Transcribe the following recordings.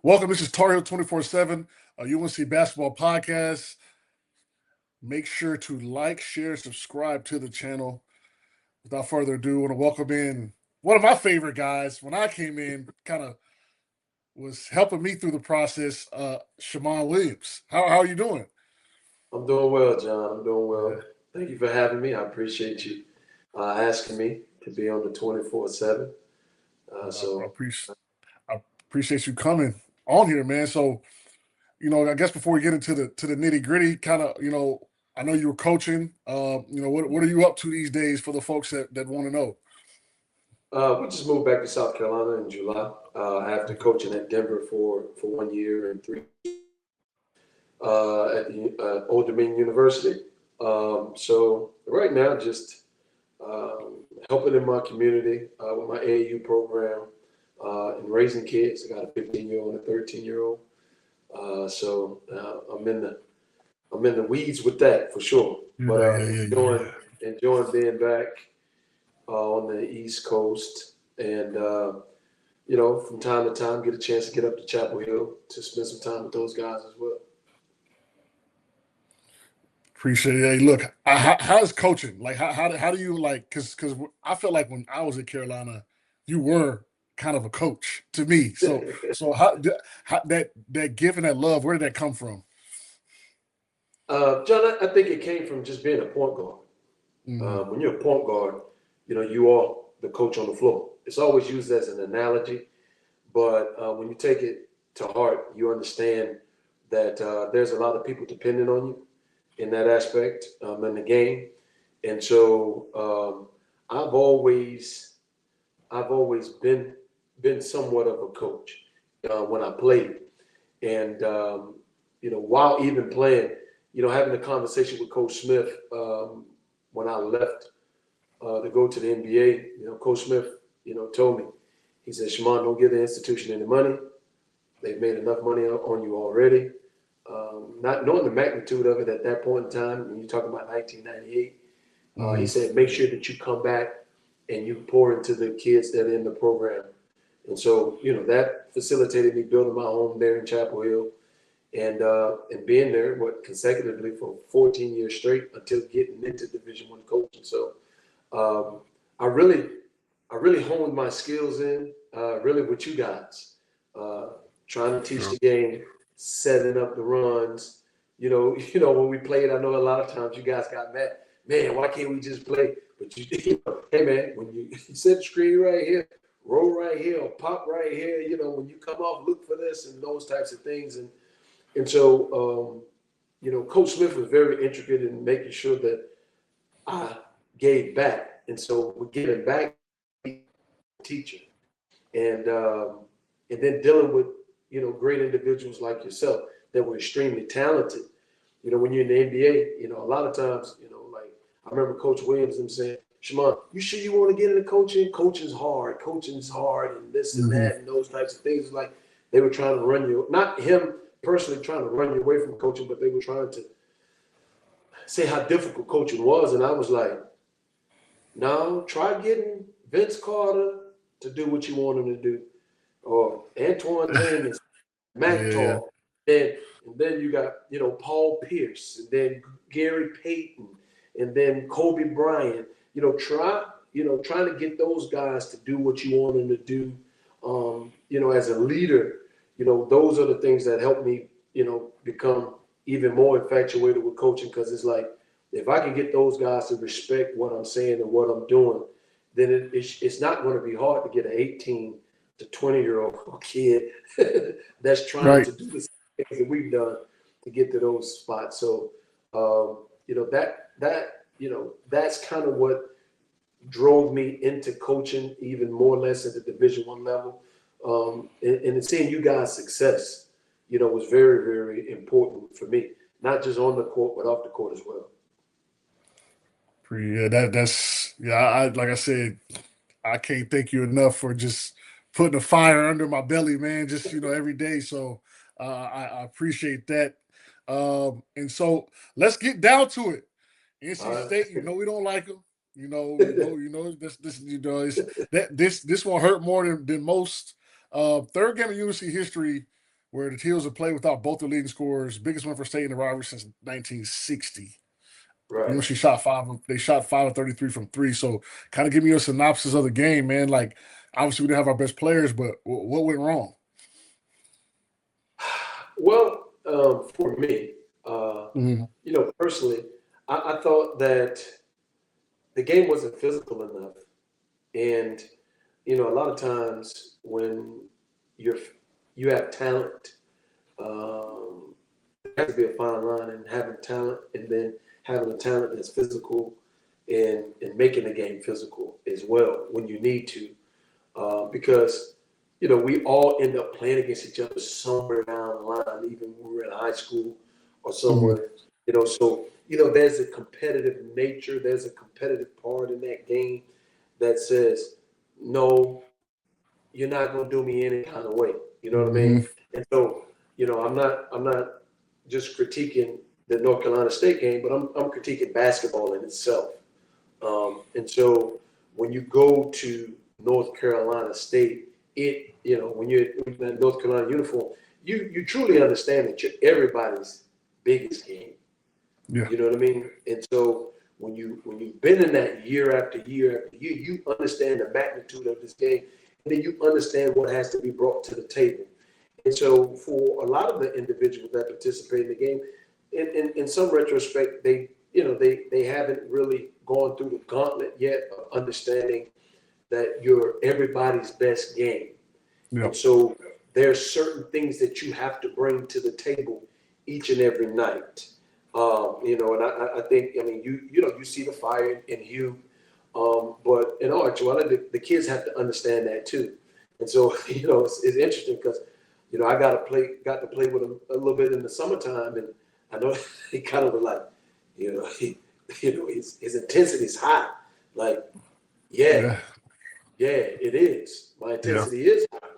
Welcome. This is TarHeel247, a UNC Basketball podcast. Make sure to like, share, subscribe to the channel. Without further ado, I want to welcome in one of my favorite guys. When I came in, kind of was helping me through the process, Shaman. How are you doing? I'm doing well, John. I'm doing well. Thank you for having me. I appreciate you asking me to be on the 24/7. I appreciate you coming on here, man. So, I guess before we get into the nitty gritty, kind of, I know you were coaching. What are you up to these days for the folks that want to know? We just moved back to South Carolina in July after coaching at Denver for 1 year and 3 at the Old Dominion University. So right now, just helping in my community with my AAU program and raising kids. I got a 15-year-old and a 13-year-old. So I'm in the weeds with that for sure. But enjoying being back on the East Coast, and from time to time get a chance to get up to Chapel Hill to spend some time with those guys as well. Appreciate it. Hey, look, how's coaching? Like, how do you like? Because I feel like when I was at Carolina, you were kind of a coach to me. So how that gift and that love, where did that come from? John, I think it came from just being a point guard. Mm-hmm. When you're a point guard, you are the coach on the floor. It's always used as an analogy, but when you take it to heart, you understand that there's a lot of people depending on you in that aspect in the game. And so I've always been somewhat of a coach when I played. And, while even playing, having a conversation with Coach Smith when I left to go to the NBA, Coach Smith, told me, he said, Shaman, don't give the institution any money. They've made enough money on you already. Not knowing the magnitude of it at that point in time, when you're talking about 1998, he said, make sure that you come back and you pour into the kids that are in the program. And so, that facilitated me building my home there in Chapel Hill and being there, consecutively for 14 years straight until getting into Division I coaching. So I really honed my skills in, really with you guys, trying to teach the game, setting up the runs. When we played, I know a lot of times you guys got mad. Man, why can't we just play? But hey man, when you set the screen right here, roll right here, or pop right here, when you come off, look for this and those types of things. And so, Coach Smith was very intricate in making sure that I gave back. And so we're giving back teacher and then dealing with, great individuals like yourself that were extremely talented. When you're in the NBA, a lot of times, like I remember Coach Williams them saying, Shaman, you sure you want to get into coaching? Coaching's hard, and this and that and those types of things. It's like they were trying to run you, not him personally trying to run you away from coaching, but they were trying to say how difficult coaching was. And I was like, no, try getting Vince Carter to do what you want him to do, or Antoine James, Mac Talk, and then you got Paul Pierce, and then Gary Payton, and then Kobe Bryant. Trying to get those guys to do what you want them to do. As a leader, those are the things that help me, become even more infatuated with coaching, because it's like if I can get those guys to respect what I'm saying and what I'm doing, then it's not going to be hard to get an 18 to 20-year-old kid that's trying to do the same things that we've done to get to those spots. So, that's kind of what drove me into coaching even more or less at the Division I level. And seeing you guys' success, was very, very important for me, not just on the court, but off the court as well. Like I said, I can't thank you enough for just putting a fire under my belly, man, just, every day. So I appreciate that. And so let's get down to it. NC State, we don't like them. This won't hurt more than most. Third game of UNC history where the Teals have played without both the leading scorers, biggest win for state in the rivalry since 1960. Right. She shot they shot 5 of 33 from three. So kind of give me a synopsis of the game, man. Like, obviously we didn't have our best players, but what went wrong? Well, for me, Mm-hmm. personally, I thought that the game wasn't physical enough. And, a lot of times when you have talent, there has to be a fine line in having talent and then having a talent that's physical and making the game physical as well when you need to. Because, we all end up playing against each other somewhere down the line, even when we were in high school or somewhere, so, there's a competitive nature, there's a competitive part in that game that says, no, you're not going to do me any kind of way. You know what I mean? And so, I'm not just critiquing the North Carolina State game, but I'm critiquing basketball in itself. And so when you go to North Carolina State, when you're in that North Carolina uniform, you truly understand that you're everybody's biggest game. Yeah. You know what I mean? And so when you've been in that year after year after year, you understand the magnitude of this game, and then you understand what has to be brought to the table. And so for a lot of the individuals that participate in the game, in some retrospect, they haven't really gone through the gauntlet yet of understanding that you're everybody's best game. Yeah. And so there's certain things that you have to bring to the table each and every night. And I think, you see the fire in Hugh, but in all actuality, the kids have to understand that too. And so, it's interesting because, I got to play with him a little bit in the summertime, and I know he kind of was like, his intensity is high. Like, yeah, it is. My intensity is high.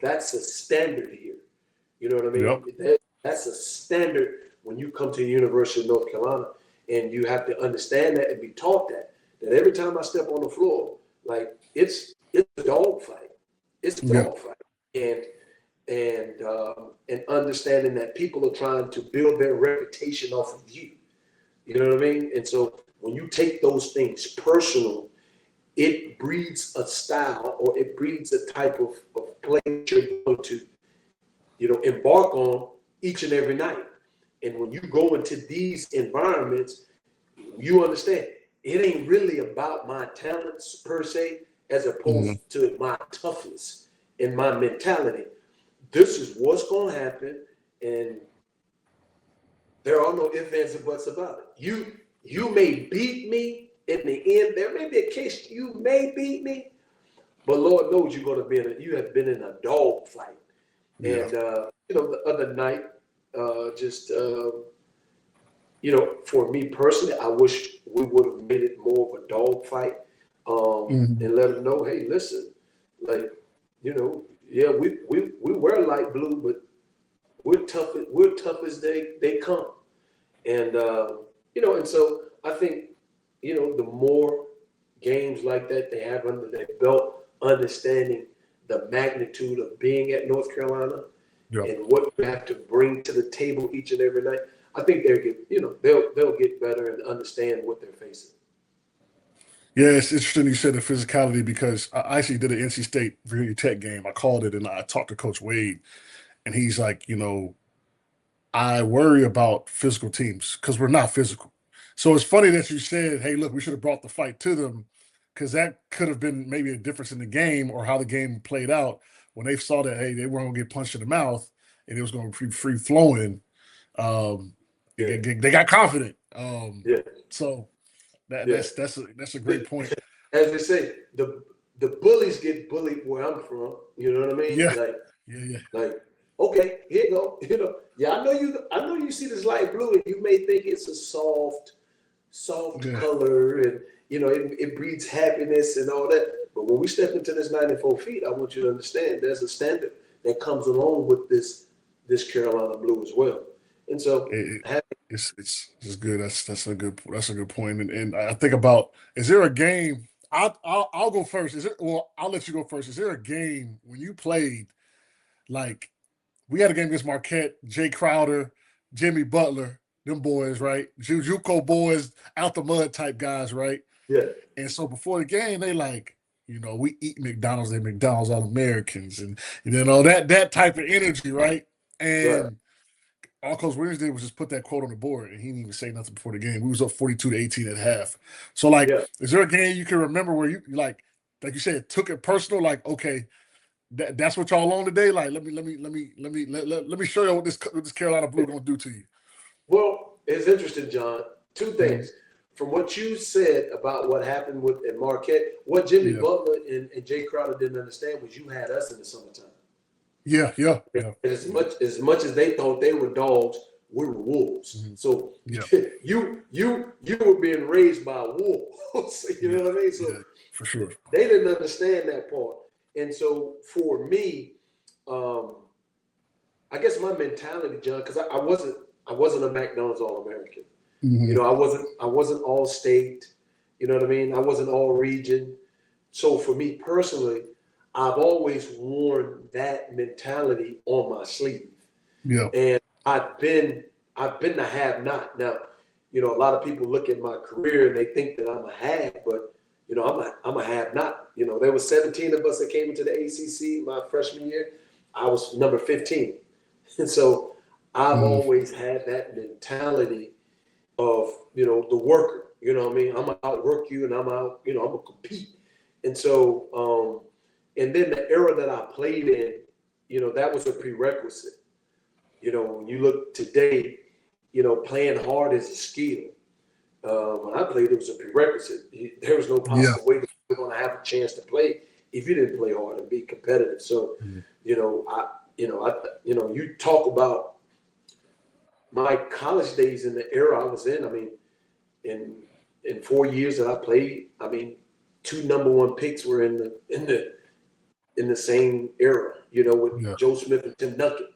That's a standard here. You know what I mean? Yep. That's a standard when you come to the University of North Carolina, and you have to understand that and be taught that every time I step on the floor, like it's a dog fight. It's a dog fight. And understanding that people are trying to build their reputation off of you. You know what I mean? And so when you take those things personal, it breeds a style, or it breeds a type of play that you're going to, embark on each and every night. And when you go into these environments, you understand it ain't really about my talents per se, as opposed to my toughness and my mentality. This is what's going to happen, and there are no ifs, ands, and buts about it. You may beat me in the end. There may be a case you may beat me, but Lord knows you have been in a dog fight. Yeah. And the other night, for me personally, I wish we would have made it more of a dog fight, and let them know, hey, listen, like, we wear light blue, but we're tough as they come. And and so I think, the more games like that they have under their belt, understanding the magnitude of being at North Carolina and what you have to bring to the table each and every night, I think they'll get better and understand what they're facing. Yeah, it's interesting you said the physicality, because I actually did an NC State Virginia Tech game. I called it, and I talked to Coach Wade, and he's like, I worry about physical teams because we're not physical. So it's funny that you said, hey, look, we should have brought the fight to them, because that could have been maybe a difference in the game or how the game played out when they saw that, hey, they weren't going to get punched in the mouth and it was going to be free flowing. They got confident. So that's a great point. As they say, the bullies get bullied where I'm from. You know what I mean? Yeah. Like, okay, here you go. I know you see this light blue and you may think it's a soft color, and it breeds happiness and all that. But when we step into this 94 feet, I want you to understand there's a standard that comes along with this Carolina blue as well. And so it's good. That's a good point. And I think about, is there a game? I'll go first. I'll let you go first. Is there a game when you played, like, we had a game against Marquette, Jay Crowder, Jimmy Butler, them boys, right? JUCO boys, out the mud type guys, right? Yeah. And so before the game, they like, we eat McDonald's, they McDonald's all Americans, and that type of energy, right? Right. And all Coach Williams did was just put that quote on the board, and he didn't even say nothing before the game. We was up 42-18 at half. So, like, Yeah. is there a game you can remember where you like you said, took it personal? Like, okay, that's what y'all on today. Like, let me show you what this Carolina Blue gonna do to you. Well, it's interesting, John. Two Mm-hmm. things. From what you said about what happened with at Marquette, what Jimmy Butler and Jay Crowder didn't understand was you had us in the summertime. Yeah. And as much as they thought they were dogs, we were wolves. Mm-hmm. So you were being raised by wolves. You know what I mean? So for sure. They didn't understand that part. And so for me, I guess my mentality, John, because I wasn't a McDonald's All-American. Mm-hmm. I wasn't all state. You know what I mean? I wasn't all region. So for me personally, I've always worn that mentality on my sleeve. Yeah. And I've been the have-not. Now, a lot of people look at my career and they think that I'm a have, but I'm a have-not. There were 17 of us that came into the ACC my freshman year. I was number 15, and so I've always had that mentality of the worker. You know what I mean? I'm gonna outwork you, and I'm out. I'm gonna compete. And so, and then the era that I played in, that was a prerequisite. When you look today, playing hard is a skill. When I played, it was a prerequisite. There was no possible way that you were going to have a chance to play if you didn't play hard and be competitive. So, you talk about my college days in the era I was in. I mean, in 4 years that I played, I mean, 2 number 1 picks were in the same era. With Joe Smith and Tim Duncan.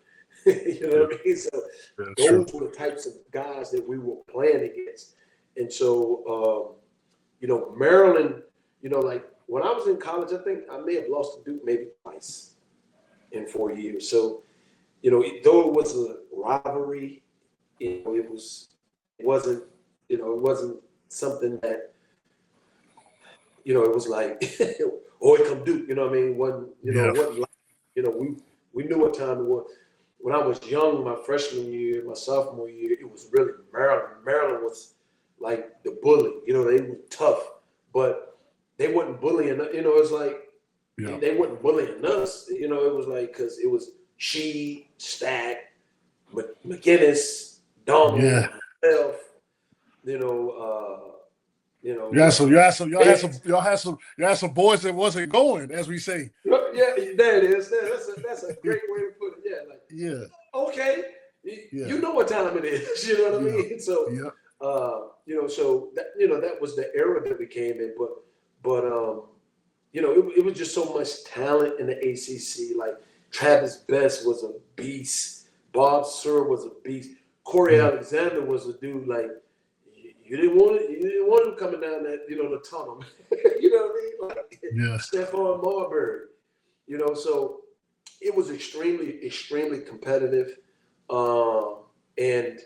You know what I mean? So those were the types of guys that we were playing against. And so, Maryland, like when I was in college, I think I may have lost to Duke maybe twice in 4 years. So, though it was a rivalry, it wasn't something that, it was like, oh, it come Duke, you know what I mean? It wasn't like, we knew what time it was. When I was young, my freshman year, my sophomore year, it was really Maryland. Maryland was like the bully. They were tough, but they wasn't bullying. It's like they wasn't bullying us. It was like because it was she, Stack, McGinnis, Donald, myself. Y'all had some boys that wasn't going, as we say. Yeah, there it is. That's a great way to put it. Yeah, okay, you know what time it is. You know what I mean? So, so that was the era that we came in. But it was just so much talent in the ACC. Like Travis Best was a beast. Bob Sir was a beast. Corey Alexander was a dude like. You didn't want him coming down that, the tunnel. You know what I mean? Like Stephon Marbury. So it was extremely, extremely competitive. And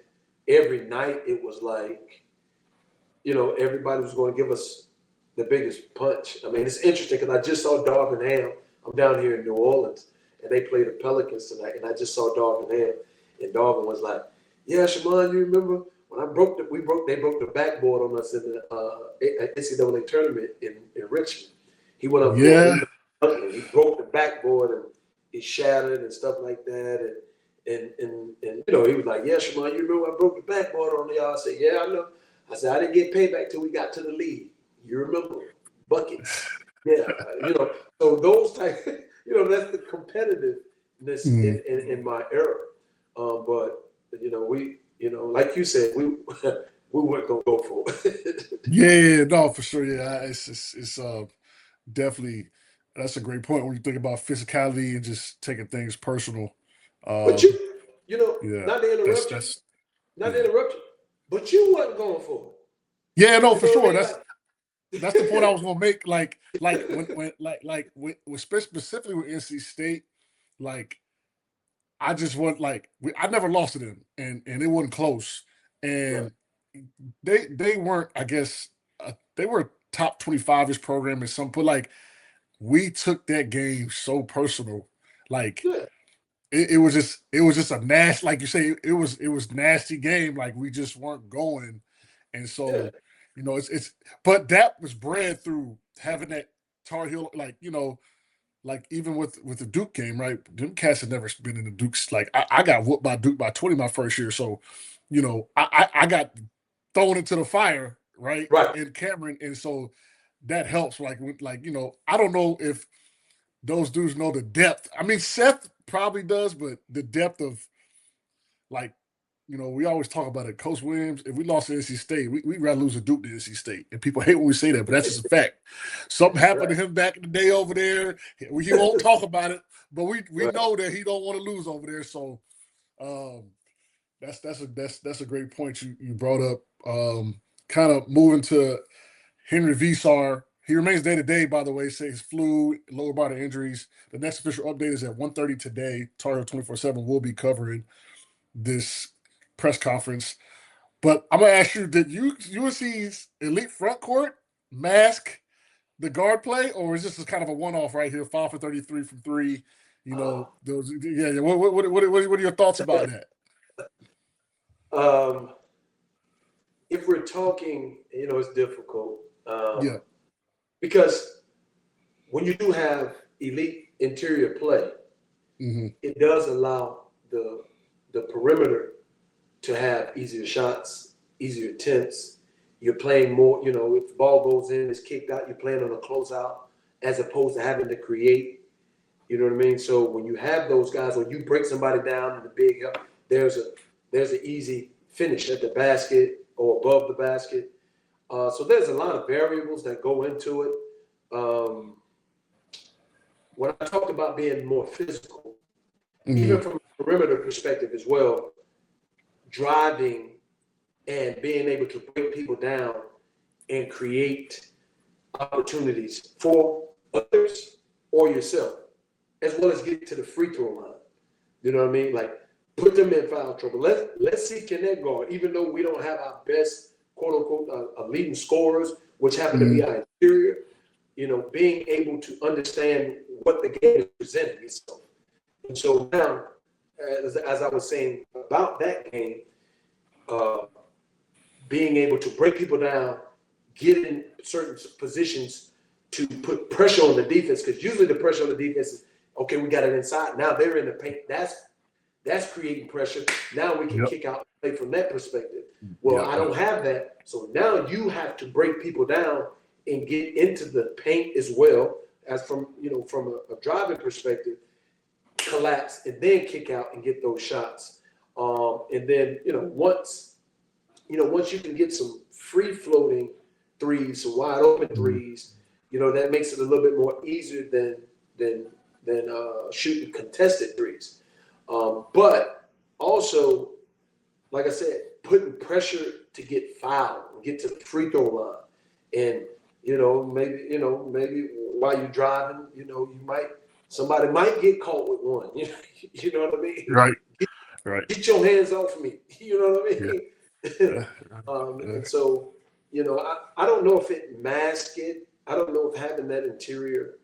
every night it was like, everybody was going to give us the biggest punch. I mean, it's interesting because I just saw Darvin Ham. I'm down here in New Orleans, and they play the Pelicans tonight, and I just saw Darvin Ham, and Darvin was like, yeah, Shaman, you remember? When they broke the backboard on us in the NCAA tournament in Richmond. He went up there, he broke the backboard and it shattered and stuff like that. And he was like, yeah, Shaman, you remember I broke the backboard on y'all? I said, yeah, I know. I said, I didn't get payback till we got to the league. You remember? Buckets. Yeah, so those type, that's the competitiveness in my era. But, like you said, we weren't gonna go for it. No, for sure. Yeah, it's definitely that's a great point when you think about physicality and just taking things personal. But not to interrupt you, but you wasn't going for it. Yeah, no, for sure. That's the point I was gonna make. Like when specifically with NC State, like I just want like I never lost to them, and it wasn't close. Right. And they weren't, I guess, they were a top 25ish program at some point. Like we took that game so personal. Like Yeah. it was just a nasty, like you say, it was nasty game. Like we just weren't going. And Yeah. so, it's but that was bred through having that Tar Heel, like, like even with the Duke game, right? Them cats had never been in the Dukes. Like I got whooped by Duke by 20 my first year. So, I got thrown into the fire, right? Right. In Cameron. And so that helps. Like, I don't know if those dudes know the depth. I mean, Seth probably does, but the depth of like, we always talk about it. Coach Williams, if we lost to NC State, we'd rather lose a Duke than NC State. And people hate when we say that, but that's just a fact. Something happened to Right. him back in the day over there. He won't talk about it, but we Right. know that he don't want to lose over there. So um, that's a great point you brought up. Kind of moving to Henri Veesaar. He remains day to day, by the way, says flu, lower body injuries. The next official update is at 1:30 today. TarHeel247 will be covering this press conference. But I'm gonna ask you: did UNC's elite front court mask the guard play, or is this kind of a one-off right here? 5 for 33 from three. Uh, Those. Yeah. What are your thoughts about that? um, if we're talking, it's difficult Yeah. because when you do have elite interior play, Mm-hmm. it does allow the perimeter to have easier shots, easier attempts. You're playing more, if the ball goes in, it's kicked out, you're playing on a closeout as opposed to having to create. You know what I mean? So when you have those guys, when you break somebody down in the big, there's an easy finish at the basket or above the basket. So there's a lot of variables that go into it. When I talked about being more physical, Mm-hmm. even from a perimeter perspective as well, driving and being able to break people down and create opportunities for others or yourself, as well as get to the free throw line. You know what I mean? Like put them in foul trouble. Let's see can that guard, even though we don't have our best quote unquote leading scorers, which happen to be Mm-hmm. our interior. Being able to understand what the game is presenting itself. And so now, as I was saying about that game, uh, being able to break people down, get in certain positions to put pressure on the defense, because usually the pressure on the defense is, okay, we got it inside. Now they're in the paint. That's creating pressure. Now we can Yep. kick out and play from that perspective. Well, Yep. I don't have that. So now you have to break people down and get into the paint as well as from a driving perspective, collapse and then kick out and get those shots. And then once you can get some free floating threes, some wide open Mm-hmm. threes, that makes it a little bit more easier than shooting contested threes. But also, like I said, putting pressure to get fouled and get to the free throw line. And, maybe while you're driving, somebody might get caught with one. You know what I mean? Right. Right. Get your hands off me. You know what I Yeah. mean? And so, I don't know if it masked it. I don't know if having that interior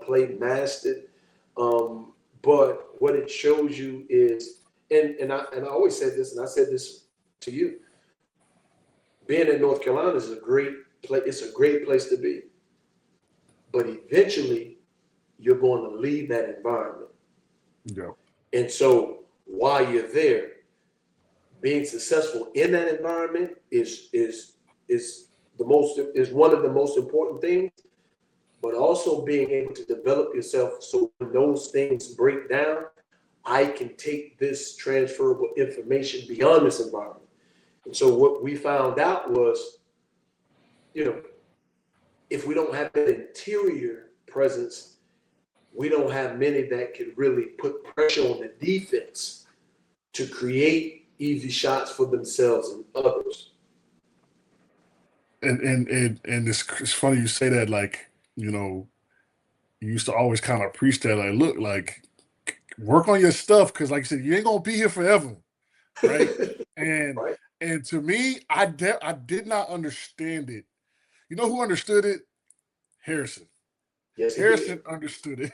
play masked it. But what it shows you is, and I always said this, and I said this to you, being in North Carolina is a great place. It's a great place to be. But eventually, you're going to leave that environment. Yeah. And so while you're there, being successful in that environment is one of the most important things, but also being able to develop yourself so when those things break down, I can take this transferable information beyond this environment. And so what we found out was, if we don't have that interior presence, we don't have many that can really put pressure on the defense to create easy shots for themselves and others. And it's funny you say that. Like, you used to always kind of preach that. Like, look, like work on your stuff because, like I said, you ain't gonna be here forever, right? And Right? and to me, I did not understand it. You know who understood it? Harrison. Yes, he did. Harrison understood it.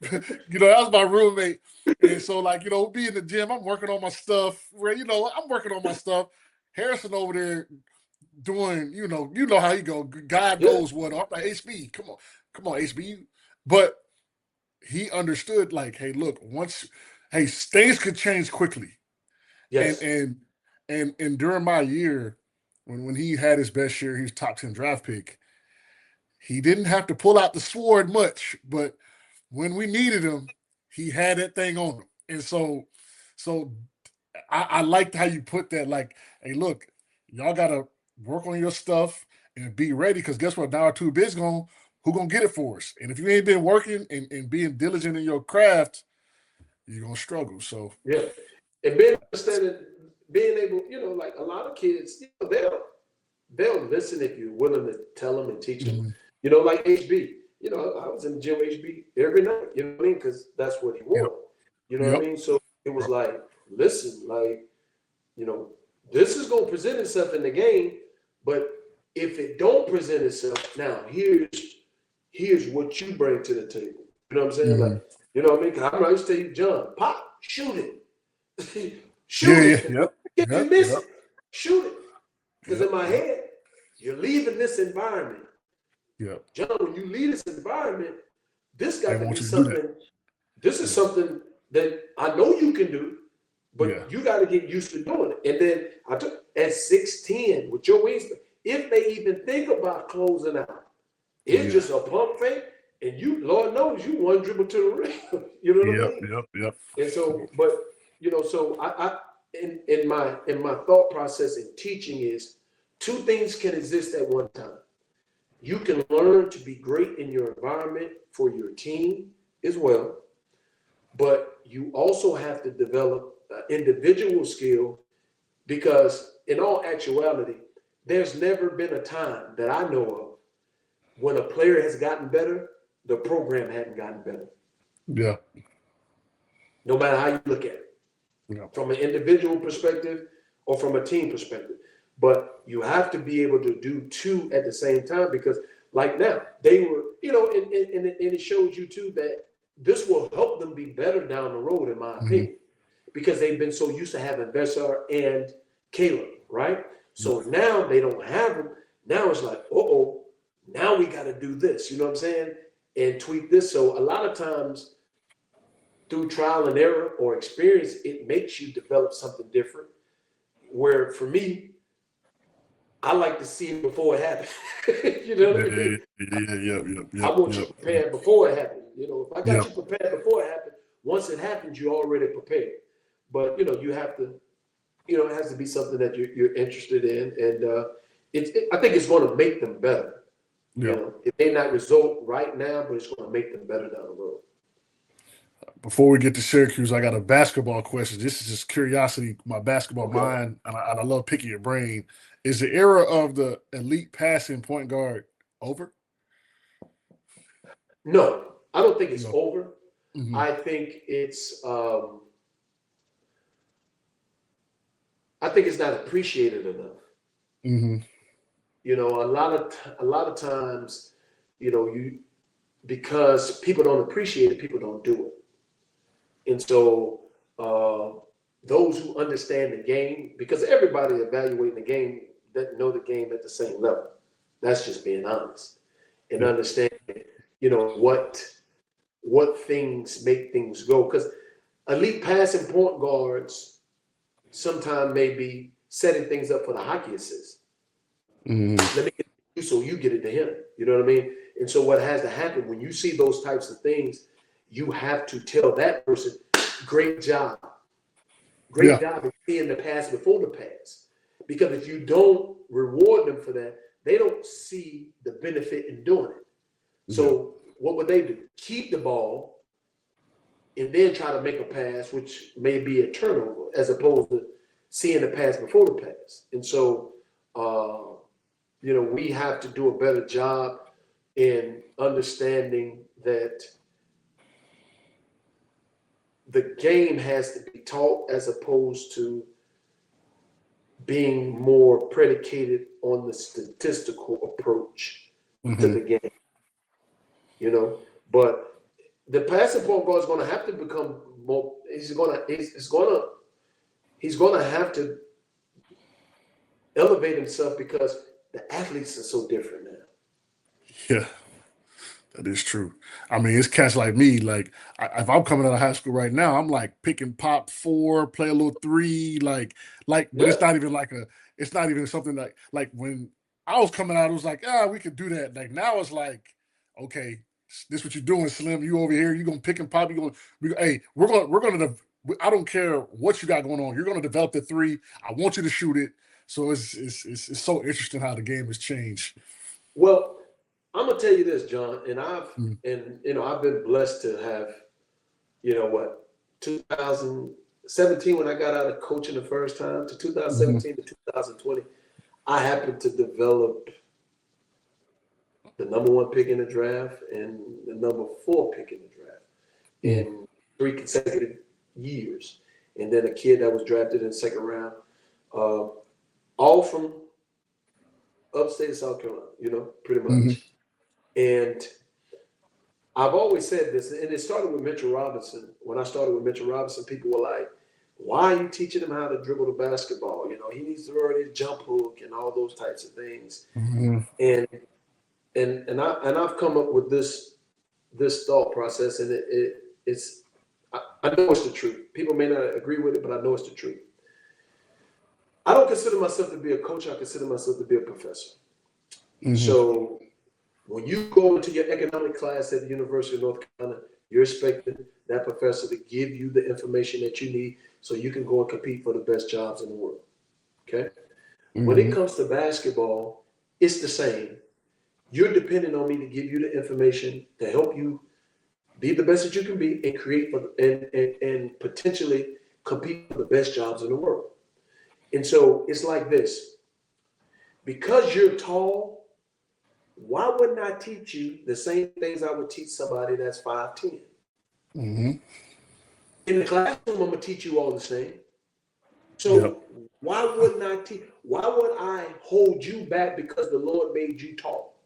That was my roommate. And so, like, be in the gym, I'm working on my stuff. Where, I'm working on my stuff. Harrison over there doing, how you go. God Yeah. knows what. I'm like, HB, come on, HB. But he understood, like, hey, look, things could change quickly. And Yes. and during my year, when he had his best year, he was top 10 draft pick. He didn't have to pull out the sword much, but when we needed him, he had that thing on him. And so I liked how you put that. Like, hey, look, y'all gotta work on your stuff and be ready. Because guess what? Now our two bigs who gonna get it for us? And if you ain't been working and being diligent in your craft, you're gonna struggle. So Yeah. And being understanding, being able, like a lot of kids, they'll listen if you're willing to tell them and teach them. mhm. Like HB. I was in the gym with HB every night. You know what I mean? Because that's what he Yep, wanted. You know what I yep, mean? So it was like, listen, like, this is gonna present itself in the game, but if it don't present itself, now here's what you bring to the table. You know what I'm saying? mhm. Like, you know what I mean? 'Cause I used to tell you, John, pop, shoot it. Yeah, Shoot yeah, it. yep, If you yep, miss yep, it, shoot it. Because in yep, my yep, head, you're leaving this environment. yep. John, when you leave this environment, this They got to be want you to do that. something. This is Yeah, something that I know you can do, yeah, but you got to get used to doing it. And then I took at 6'10" with your wingspan, if they even think about closing out, it's yeah, just a pump fake, and you, Lord knows, you one dribble to the rim. You know what I yep, mean? yep, yep. And so, but so I in my thought process in teaching is two things can exist at one time. You can learn to be great in your environment for your team as well, but you also have to develop individual skill because, in all actuality, there's never been a time that I know of when a player has gotten better, the program hadn't gotten better. Yeah, No matter how you look at it, yeah. from an individual perspective or from a team perspective. But you have to be able to do two at the same time because, like now, they were, and it shows you too that this will help them be better down the road, in my Mhm. opinion, because they've been so used to having Veesaar and Caleb, right? So now they don't have them. Now it's like, now we got to do this, you know what I'm saying? And tweak this. So a lot of times, through trial and error or experience, it makes you develop something different. Where for me, I like to see it before it happens. You know Yeah, what I yeah, mean? yeah, yep, yep, I yep, want you yep, prepared before it happens. If I got yep. you prepared before it happens, once it happens, you're already prepared. But you have to, it has to be something that you're interested in, and I think it's going to make them better. Yep. It may not result right now, but it's going to make them better down the road. Before we get to Syracuse, I got a basketball question. This is just curiosity, my basketball Okay. mind, and I love picking your brain. Is the era of the elite passing point guard over? No, I don't think it's No. over. Mm-hmm. I think it's I think it's not appreciated enough. Mm-hmm. A lot of times, you because people don't appreciate it, people don't do it. And so those who understand the game, because everybody evaluating the game that know the game at the same level. That's just being honest and Yep. understanding, what things make things go. Because elite passing point guards sometimes may be setting things up for the hockey assist. Mm-hmm. Let me get it to you so you get it to him. You know what I mean? And so what has to happen when you see those types of things, you have to tell that person, great job. Great Yeah. job in seeing the pass before the pass. Because if you don't reward them for that, they don't see the benefit in doing it. Yeah. So what would they do? Keep the ball and then try to make a pass, which may be a turnover, as opposed to seeing the pass before the pass. And so, we have to do a better job in understanding that the game has to be taught as opposed to being more predicated on the statistical approach to the game, you know. But the passing point guard is going to have to become more. He's going to have to elevate himself because the athletes are so different now. Yeah, that is true. I mean, it's cats like me. Like, if I'm coming out of high school right now, I'm like picking pop 4, play a little 3, but it's not even it's not even something like when I was coming out, it was like, we could do that. Like now, it's like, okay, this what you're doing, Slim. You over here, you gonna pick and pop. Hey, we're gonna. I don't care what you got going on. You're gonna develop the 3. I want you to shoot it. So it's so interesting how the game has changed. Well, I'm gonna tell you this, John, and I've been blessed to have, 2017 when I got out of coaching the first time to 2017 to 2020, I happened to develop the number 1 pick in the draft and the number 4 pick in the draft in 3 consecutive years, and then a kid that was drafted in the second round, all from upstate South Carolina, pretty much. And I've always said this, and it started with Mitchell Robinson. When I started with Mitchell Robinson, people were like, why are you teaching him how to dribble the basketball? He needs to learn his jump hook and all those types of things. And I've come up with this thought process, and it's I know it's the truth. People may not agree with it, but I know it's the truth. I don't consider myself to be a coach. I consider myself to be a professor. So when you go into your economic class at the University of North Carolina, you're expecting that professor to give you the information that you need so you can go and compete for the best jobs in the world. Okay? When it comes to basketball, it's the same. You're depending on me to give you the information to help you be the best that you can be and create and potentially compete for the best jobs in the world. And so it's like this. Because you're tall, why wouldn't I teach you the same things I would teach somebody that's 5'10"? In the classroom, I'm going to teach you all the same. So why wouldn't I teach? Why would I hold you back because the Lord made you tall?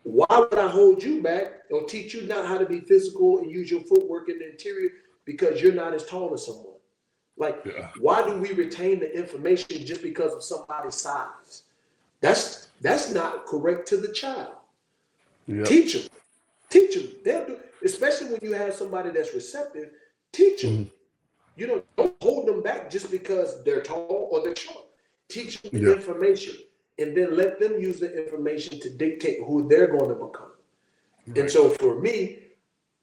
Why would I hold you back or teach you not how to be physical and use your footwork in the interior because you're not as tall as someone? Why do we retain the information just because of somebody's size? That's not correct to the child. Teach them. They'll do, especially when you have somebody that's receptive. Teach them. Don't hold them back just because they're tall or they're short. Teach them the information, and then let them use the information to dictate who they're going to become. And so for me,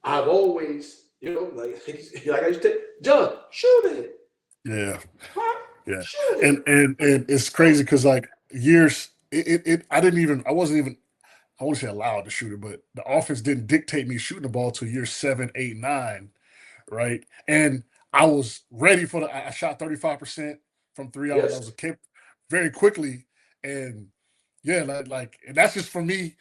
I've always, like I used to say, John, shoot it. Yeah. And it's crazy because like years, I wasn't even, I won't say allowed to shoot it, but the offense didn't dictate me shooting the ball till year 7, 8, 9, right? And I was ready I shot 35% from 3. I was kept very quickly, and and that's just for me,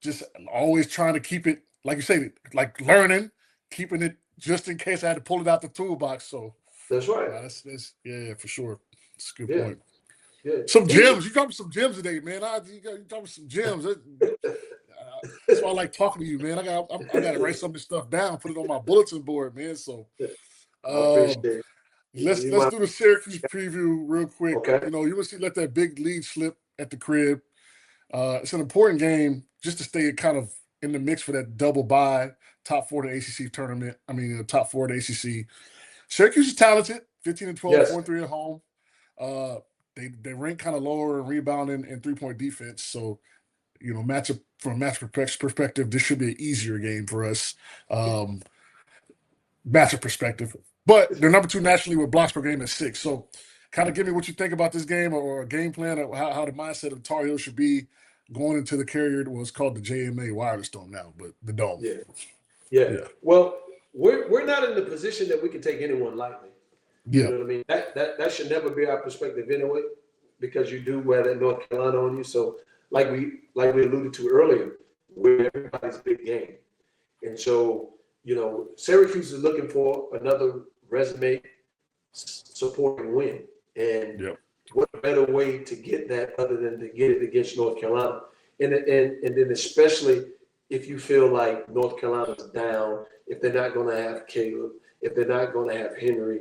just always trying to keep it, like you say, like learning, keeping it just in case I had to pull it out the toolbox. So that's right. That's for sure. That's a good point. Yeah. Some gems. You got me some gems today, man. You got me some gems. That's why I like talking to you, man. I got to write some of this stuff down, put it on my bulletin board, man. So appreciate it. Let's do the Syracuse preview real quick. Okay. UNC let that big lead slip at the crib. It's an important game just to stay kind of in the mix for that double bye, top 4 of the ACC tournament. Top 4 of the ACC. Syracuse is talented, 15-12, 4-3 at home. They rank kind of lower in rebounding and 3-point defense. So, from a matchup perspective, this should be an easier game for us. Matchup perspective. But they're number 2 nationally with blocks per game at 6. So kind of give me what you think about this game or a game plan or how the mindset of Tar Heel should be going into the Carrier, what's called the JMA Wireless Dome now, but the Dome. Yeah. Well, we're not in the position that we can take anyone lightly. You know what I mean? That should never be our perspective anyway, because you do wear that North Carolina on you. So like we alluded to earlier, we're everybody's big game. And so, Syracuse is looking for another resume supporting win. And Yep. what a better way to get that other than to get it against North Carolina. And then especially if you feel like North Carolina's down, if they're not going to have Caleb, if they're not going to have Henri,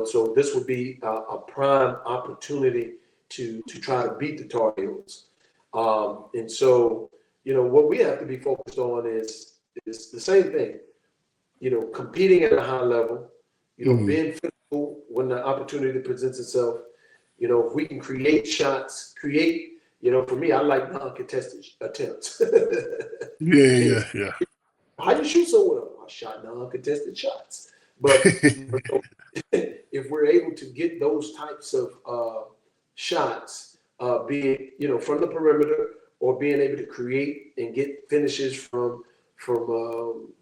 so this would be a prime opportunity to try to beat the Tar Heels. And so, what we have to be focused on is the same thing, competing at a high level, being physical when the opportunity presents itself. If we can create shots, for me, I like non-contested attempts. Yeah. How you shoot so well? I shot non-contested shots. But if we're able to get those types of shots, be it from the perimeter or being able to create and get finishes from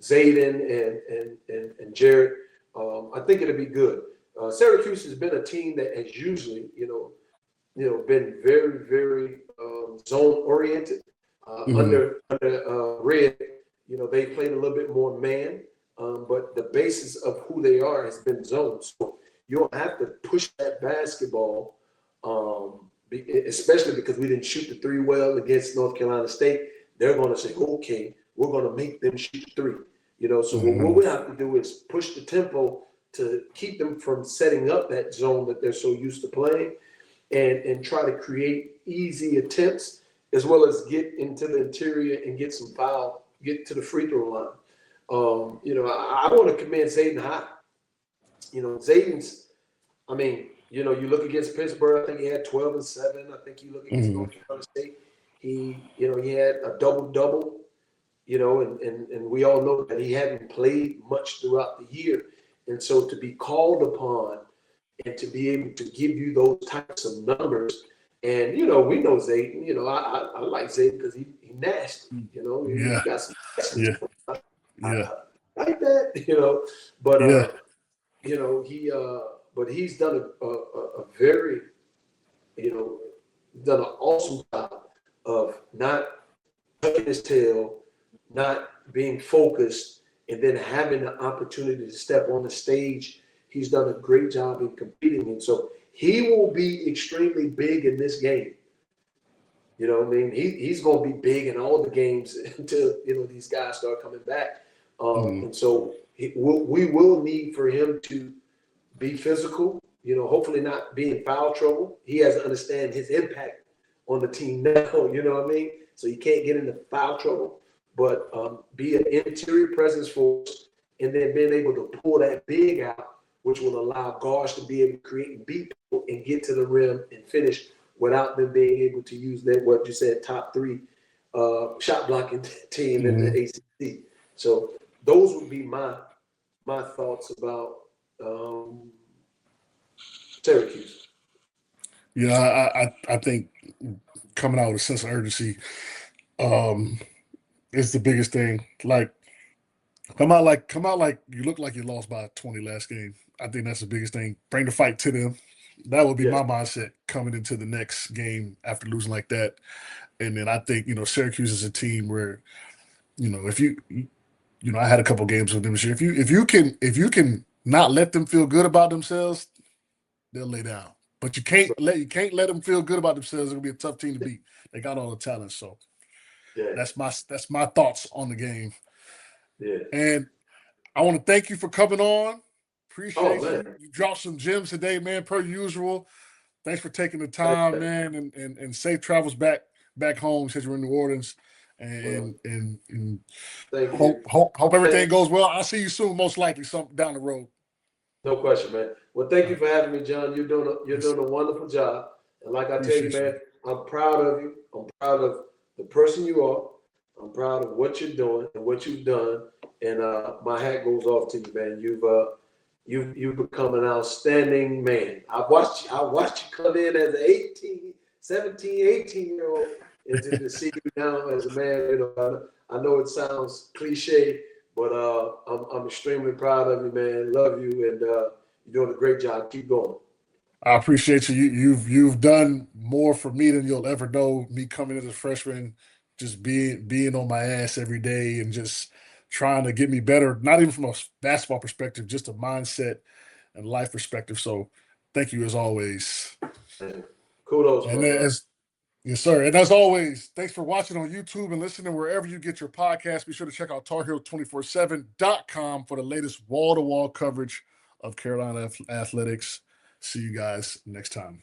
Zayden and Jared, I think it'll be good. Syracuse has been a team that has usually, been very, very zone oriented. Under Red, they played a little bit more man, but the basis of who they are has been zone. So you don't have to push that basketball, especially because we didn't shoot the three well against North Carolina State. They're going to say, okay, we're going to make them shoot three. So what we have to do is push the tempo to keep them from setting up that zone that they're so used to playing, and try to create easy attempts, as well as get into the interior and get some foul, get to the free throw line. I want to commend Zayden high. Zayden's, you look against Pittsburgh, I think he had 12 and 7. I think you look against North Carolina State, he had a double-double, and we all know that he hadn't played much throughout the year. And so to be called upon and to be able to give you those types of numbers, and, we know Zayden, I like Zayden because he nasty, he got some Yeah. I like that, but, but he's done a very, done an awesome job of not tucking his tail, not being focused, and then having the opportunity to step on the stage. He's done a great job in competing. And so he will be extremely big in this game. He's going to be big in all the games until, these guys start coming back. And so we will need for him to be physical, hopefully not be in foul trouble. He has to understand his impact on the team now, So he can't get into foul trouble, but be an interior presence for us, and then being able to pull that big out, which will allow guards to be able to create and beat people and get to the rim and finish without them being able to use their, what you said, top 3 shot blocking team in the ACC. So those would be my thoughts about Syracuse. Yeah, I think coming out with a sense of urgency is the biggest thing. Like come out like you look like you lost by 20 last game. I think that's the biggest thing. Bring the fight to them. That would be my mindset coming into the next game after losing like that. And then I think, Syracuse is a team where, if I had a couple games with them this year. If you can not let them feel good about themselves, they'll lay down. But you can't let them feel good about themselves. It'll be a tough team to beat. They got all the talent. So that's my thoughts on the game. Yeah. And I want to thank you for coming on. Appreciate you. Man. You dropped some gems today, man, per usual. Thanks for taking the time, man, and safe travels back home since you're in New Orleans. And hope everything goes well. I'll see you soon, most likely, some down the road. No question, man. Well, thank you for having me, John. You're doing a wonderful job. And like I tell you, man, I'm proud of you. I'm proud of the person you are. I'm proud of what you're doing and what you've done. And my hat goes off to you, man. You've become an outstanding man. I watched you come in as an 17, 18-year-old, and to see you now as a man. I know it sounds cliche, but I'm extremely proud of you, man. Love you, and you're doing a great job. Keep going. I appreciate you. You've done more for me than you'll ever know. Me coming as a freshman, just being on my ass every day, and just trying to get me better, not even from a basketball perspective, just a mindset and life perspective. So thank you as always. Kudos, And brother. yes, sir. And as always, thanks for watching on YouTube and listening wherever you get your podcast. Be sure to check out TarHeel247.com for the latest wall-to-wall coverage of Carolina athletics. See you guys next time.